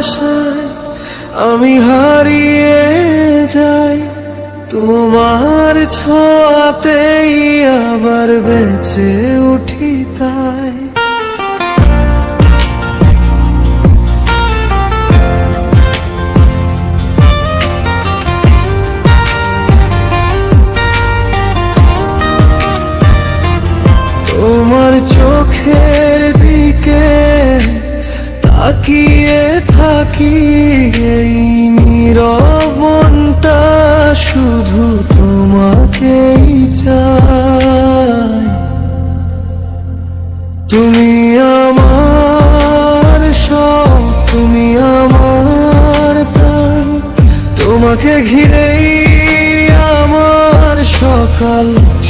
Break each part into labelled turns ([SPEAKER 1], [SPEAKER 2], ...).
[SPEAKER 1] আশায় আমি হারিয়ে যাই, তোমার ছোঁয়াতেই আবার বেঁচে উঠি তাই। তোমার চোখের দিকে তাকিয়ে থাকি, এই নীরব মনটা শুধু তোমাকেই চায়। তুমি আমার সব, তুমি আমার প্রাণ, তোমাকে ঘিরেই আমার সকাল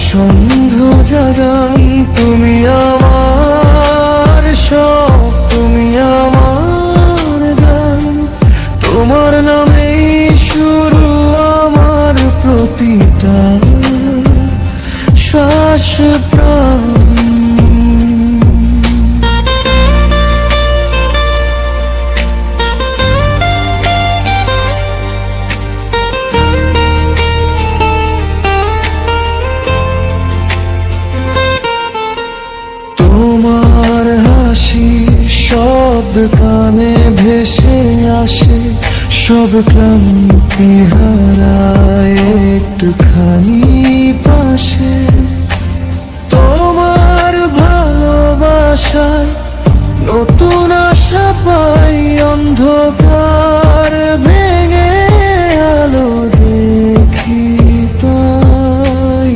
[SPEAKER 1] সন্ধ্যা জাগাই। তুমি আমার সব, তুমি আমার গান, তোমার নামেই শুরু আমার প্রতিটা শ্বাস প্রাণ। তোমার হাসি শব্দ কানে ভেসে আসে, সব ক্লান্তি হারায় একটুখানি পাশে। তোমার ভালোবাসায় নতুন আশা পাই, অন্ধকার ভেঙে আলো দেখি তাই।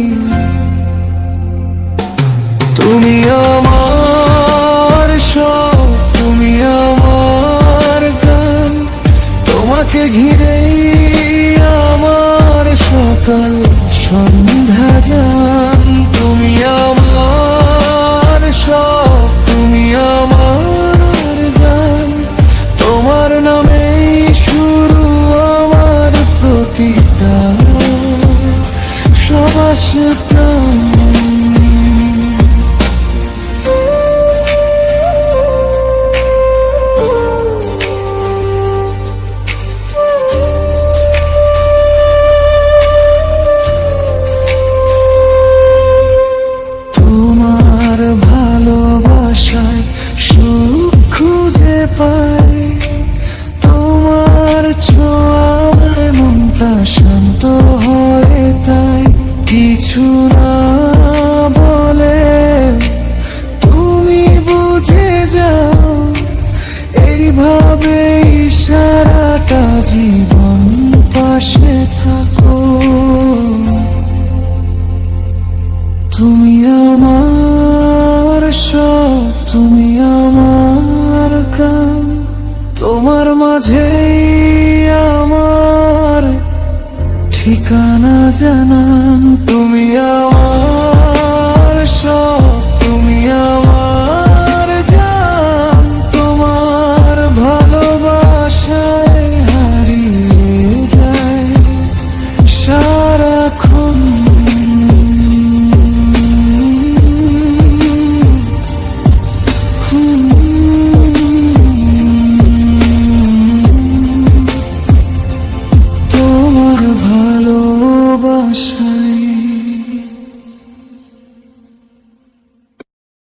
[SPEAKER 1] তুমি আমার সব, তুমি আমার গান, তোমাকে ঘিরেই আমার সকাল সন্ধ্যা যান। তুমি আমার সব, তুমি আমার গান, তোমার নামেই শুরু আমার প্রতিটা শ্বাস প্রাণ। ভালোবাসায় সুখ খুঁজে পাই, তোমার ছোঁয়ায় মনটা শান্ত হয় তাই। কিছু না বলে তুমি বুঝে যাও, এইভাবে সারাটা জীবন পাশে থাকো। তুমি আমার সব, তুমি আমার গান, তোমার মাঝেই আমার ঠিকানা জানান। তুমি আমার